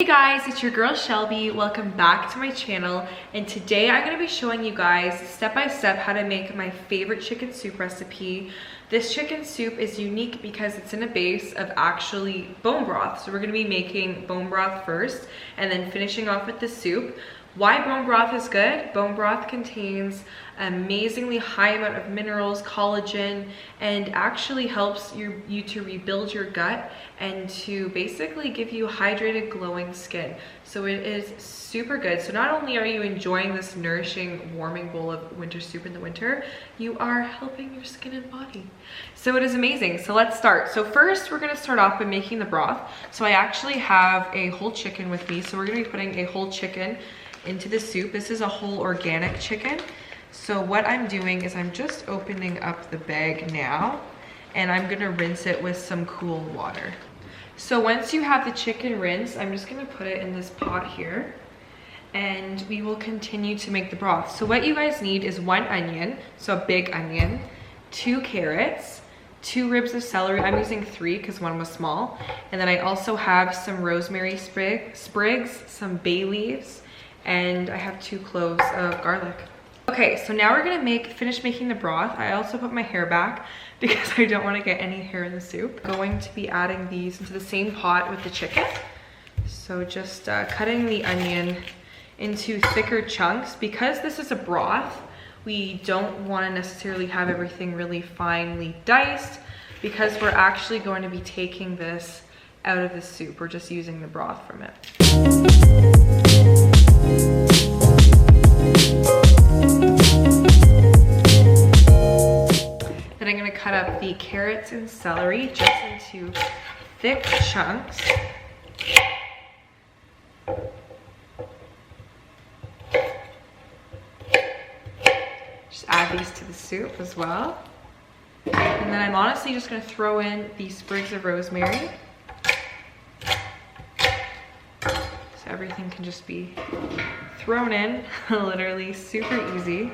Hey guys, it's your girl Shelby. Welcome back to my channel, and today I'm going to be showing you guys step by step how to make my favorite chicken soup recipe. This chicken soup is unique because it's in a base of actually bone broth. So we're going to be making bone broth first and then finishing off with the soup. Why bone broth is good? Bone broth contains an amazingly high amount of minerals, collagen, and actually helps you to rebuild your gut and to basically give you hydrated, glowing skin. So it is super good. So not only are you enjoying this nourishing, warming bowl of winter soup in the winter, you are helping your skin and body. So it is amazing. So let's start. So first we're gonna start off by making the broth. So I actually have a whole chicken with me. So we're gonna be putting a whole chicken into the soup. This is a whole organic chicken. So what I'm doing is I'm just opening up the bag now, and I'm gonna rinse it with some cool water. So once you have the chicken rinsed, I'm just gonna put it in this pot here, and we will continue to make the broth. So what you guys need is 1 onion, so a big onion, 2 carrots, 2 ribs of celery. I'm using 3 because 1 was small. And then I also have some rosemary sprigs, some bay leaves, and I have 2 cloves of garlic. Okay, so now we're gonna finish making the broth. I also put my hair back because I don't want to get any hair in the soup. I'm going to be adding these into the same pot with the chicken. So just cutting the onion into thicker chunks. Because this is a broth, we don't want to necessarily have everything really finely diced because we're actually going to be taking this out of the soup. We're just using the broth from it. Then I'm going to cut up the carrots and celery just into thick chunks. Just add these to the soup as well. And then I'm honestly just going to throw in the sprigs of rosemary. So everything can just be thrown in, literally super easy.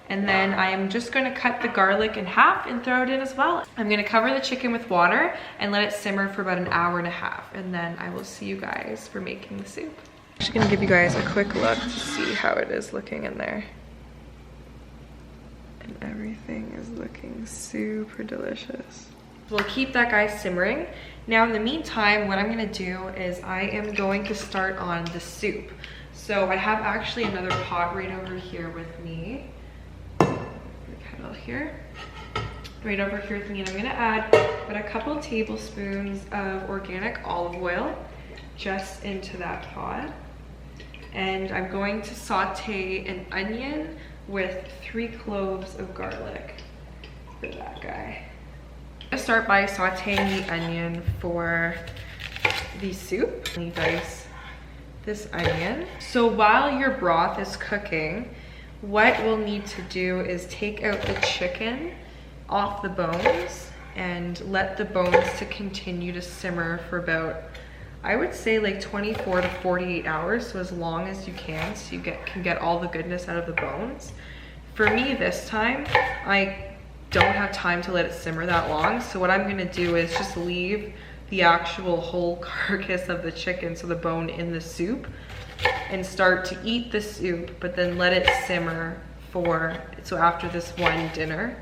And then I am just going to cut the garlic in half and throw it in as well. I'm going to cover the chicken with water and let it simmer for about 1.5 hours. And then I will see you guys for making the soup. I'm just going to give you guys a quick look to see how it is looking in there. And everything is looking super delicious. We'll keep that guy simmering. Now in the meantime, what I'm going to do is I am going to start on the soup. So I have actually another pot right over here with me. Here, right over here with me, and I'm going to add about a couple tablespoons of organic olive oil just into that pot. And I'm going to saute an onion with 3 cloves of garlic for that guy. I'm going to start by sauteing the onion for the soup. You dice this onion. So while your broth is cooking, what we'll need to do is take out the chicken off the bones and let the bones to continue to simmer for about, I would say, like 24 to 48 hours, so as long as you can, so you can get all the goodness out of the bones. For me this time, I don't have time to let it simmer that long, so what I'm gonna do is just leave the actual whole carcass of the chicken, so the bone, in the soup, and start to eat the soup, but then let it simmer so after this one dinner,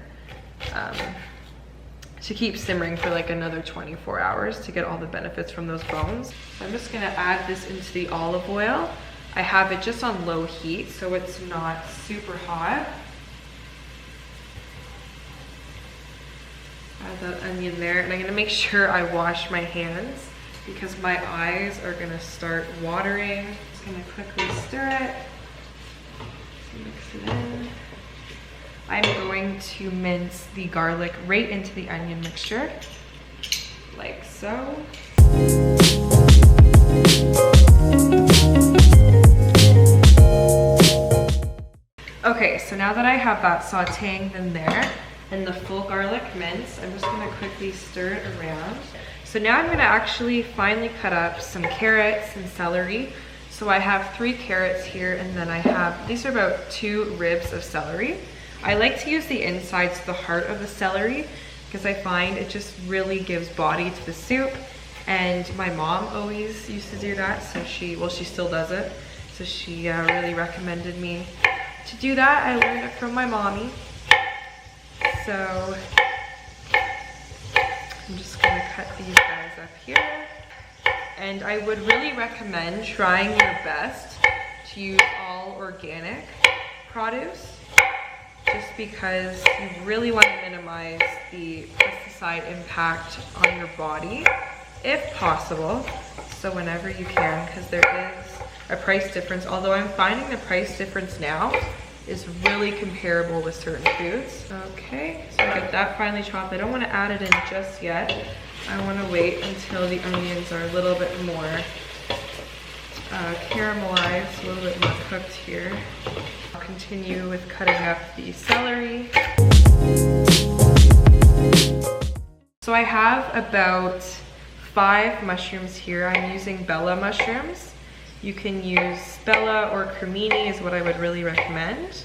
to keep simmering for like another 24 hours to get all the benefits from those bones. So I'm just gonna add this into the olive oil. I have it just on low heat, so it's not super hot. Add that onion there, and I'm gonna make sure I wash my hands because my eyes are gonna start watering. Just gonna quickly stir it, mix it in. I'm going to mince the garlic right into the onion mixture, like so. Okay, so now that I have that sauteing in there and the full garlic mince, I'm just gonna quickly stir it around. So now I'm gonna actually finely cut up some carrots and celery. So I have 3 carrots here, and then I have, these are about 2 ribs of celery. I like to use the insides, the heart of the celery, because I find it just really gives body to the soup And my mom always used to do that, so she still does it. So she really recommended me to do that. I learned it from my mommy. So I'm just gonna cut these guys up here. And I would really recommend trying your best to use all organic produce, just because you really want to minimize the pesticide impact on your body, if possible. So whenever you can, because there is a price difference, although I'm finding the price difference now is really comparable with certain foods. Okay, so I got that finely chopped. I don't want to add it in just yet. I want to wait until the onions are a little bit more caramelized, a little bit more cooked here. I'll continue with cutting up the celery. So I have about 5 mushrooms here. I'm using Bella mushrooms. You can use Bella or cremini is what I would really recommend.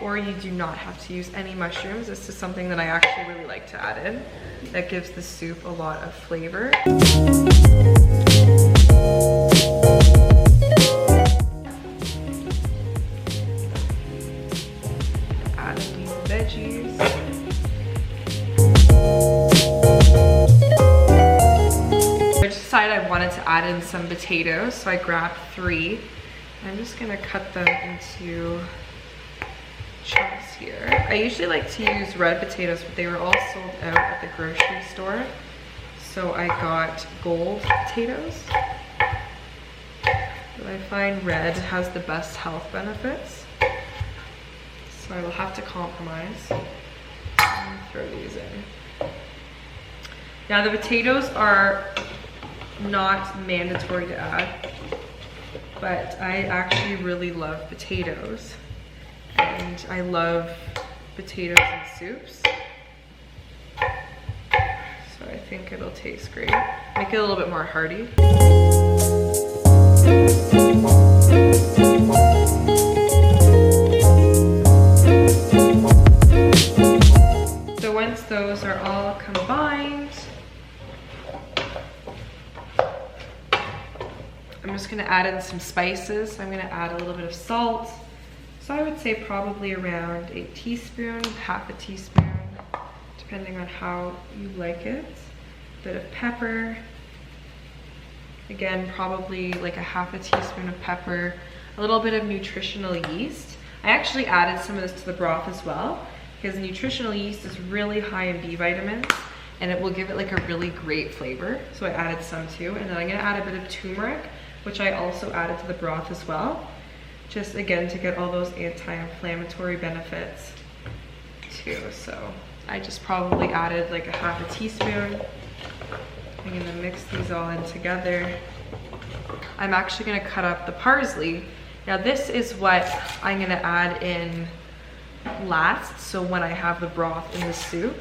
Or you do not have to use any mushrooms. This is something that I actually really like to add in. That gives the soup a lot of flavor. Add in these veggies. I decided I wanted to add in some potatoes, so I grabbed 3. I'm just gonna cut them into chunks here. I usually like to use red potatoes, but they were all sold out at the grocery store. So I got gold potatoes. But I find red has the best health benefits. So I will have to compromise and throw these in. Now the potatoes are not mandatory to add, but I actually really love potatoes. And I love potatoes in soups. So I think it'll taste great. Make it a little bit more hearty. So once those are all combined, I'm just gonna add in some spices. I'm gonna add a little bit of salt. So I would say probably around a teaspoon, half a teaspoon, depending on how you like it. A bit of pepper. Again, probably like a half a teaspoon of pepper. A little bit of nutritional yeast. I actually added some of this to the broth as well, because nutritional yeast is really high in B vitamins and it will give it like a really great flavor. So I added some too. And then I'm gonna add a bit of turmeric, which I also added to the broth as well. Just again to get all those anti-inflammatory benefits too. So I just probably added like a half a teaspoon. I'm gonna mix these all in together. I'm actually gonna cut up the parsley. Now this is what I'm gonna add in last, so when I have the broth in the soup.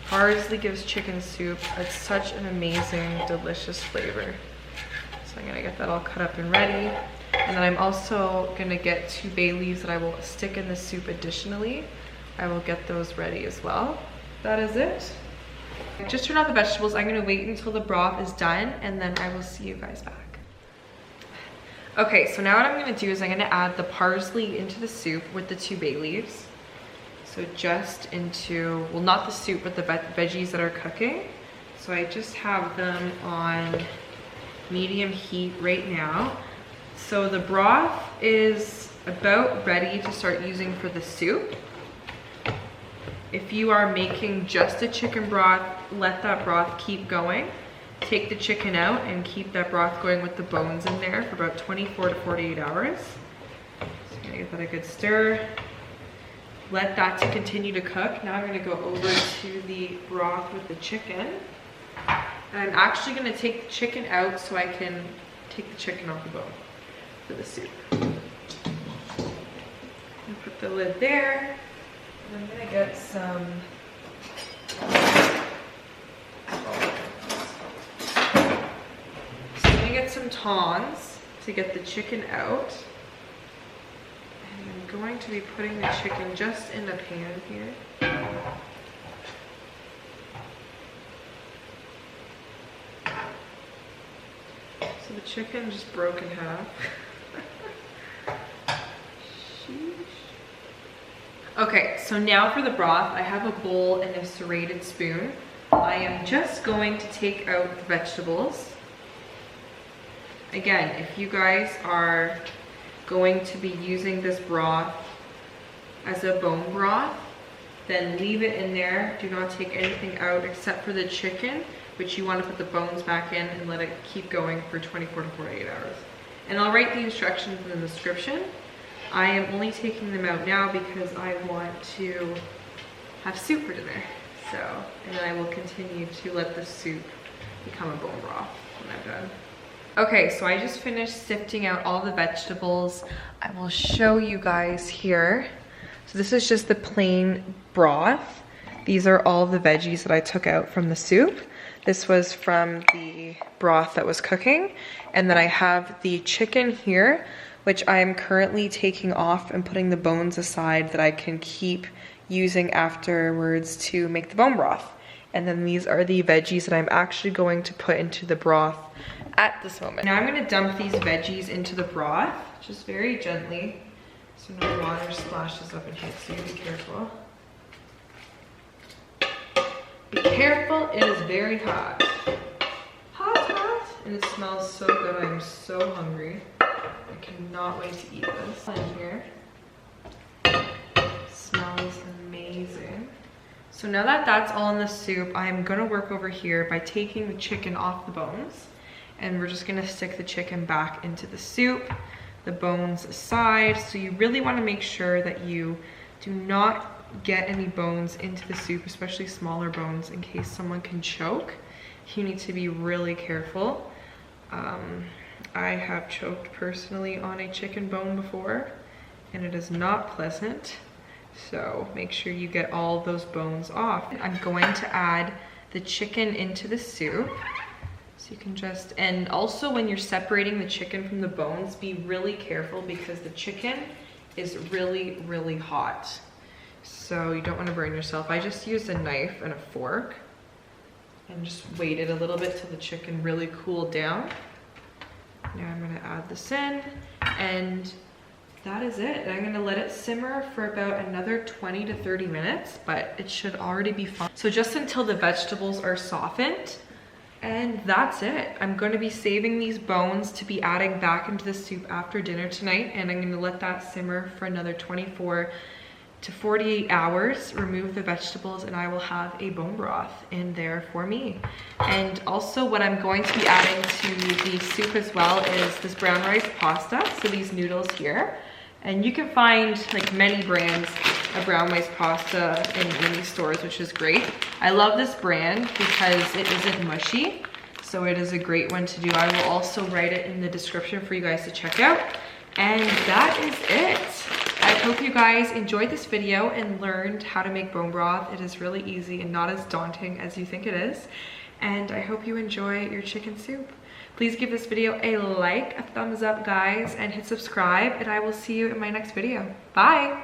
Parsley gives chicken soup such an amazing, delicious flavor. So I'm gonna get that all cut up and ready. And then I'm also gonna get 2 bay leaves that I will stick in the soup additionally. I will get those ready as well. That is it. Just turn out the vegetables. I'm gonna wait until the broth is done and then I will see you guys back. Okay, so now what I'm gonna do is I'm gonna add the parsley into the soup with the 2 bay leaves. So just into, well, not the soup, but the veggies that are cooking. So I just have them on medium heat right now. So the broth is about ready to start using for the soup. If you are making just a chicken broth, let that broth keep going. Take the chicken out and keep that broth going with the bones in there for about 24 to 48 hours. So I'm gonna give that a good stir. Let that to continue to cook. Now I'm gonna go over to the broth with the chicken. And I'm actually gonna take the chicken out so I can take the chicken off the bone for the soup. And put the lid there. And I'm gonna get some get some tongs to get the chicken out. And I'm going to be putting the chicken just in the pan here. So the chicken just broke in half. Okay, so now for the broth, I have a bowl and a serrated spoon. I am just going to take out the vegetables. Again, if you guys are going to be using this broth as a bone broth, then leave it in there. Do not take anything out except for the chicken, which you want to put the bones back in and let it keep going for 24 to 48 hours. And I'll write the instructions in the description. I am only taking them out now because I want to have soup for dinner. So, and then I will continue to let the soup become a bone broth when I'm done. Okay, so I just finished sifting out all the vegetables. I will show you guys here. So this is just the plain broth. These are all the veggies that I took out from the soup. This was from the broth that was cooking. And then I have the chicken here, which I am currently taking off and putting the bones aside that I can keep using afterwards to make the bone broth. And then these are the veggies that I'm actually going to put into the broth at this moment. Now I'm gonna dump these veggies into the broth, just very gently, so no water splashes up and hits you. Be careful. Be careful, it is very hot. Hot, and it smells so good. I'm so hungry. I cannot wait to eat this. In here. Smells amazing. So now that that's all in the soup, I'm gonna work over here by taking the chicken off the bones, and we're just gonna stick the chicken back into the soup, the bones aside. So you really wanna make sure that you do not get any bones into the soup, especially smaller bones, in case someone can choke. You need to be really careful. I have choked personally on a chicken bone before, and it is not pleasant. So make sure you get all those bones off. I'm going to add the chicken into the soup. So you can just, and also when you're separating the chicken from the bones, be really careful because the chicken is really, really hot. So you don't want to burn yourself. I just used a knife and a fork and just waited a little bit till the chicken really cooled down. Now I'm gonna add this in, and that is it. I'm gonna let it simmer for about another 20 to 30 minutes, but it should already be fine. So just until the vegetables are softened, and that's it. I'm gonna be saving these bones to be adding back into the soup after dinner tonight, and I'm gonna let that simmer for another 24 to 48 hours, remove the vegetables, and I will have a bone broth in there for me. And also what I'm going to be adding to the soup as well is this brown rice pasta, so these noodles here. And you can find like many brands of brown rice pasta in many stores, which is great. I love this brand because it isn't mushy, so it is a great one to do. I will also write it in the description for you guys to check out. And that is it. I hope you guys enjoyed this video and learned how to make bone broth. It is really easy and not as daunting as you think it is. And I hope you enjoy your chicken soup. Please give this video a like, a thumbs up, guys, and hit subscribe, and I will see you in my next video. Bye!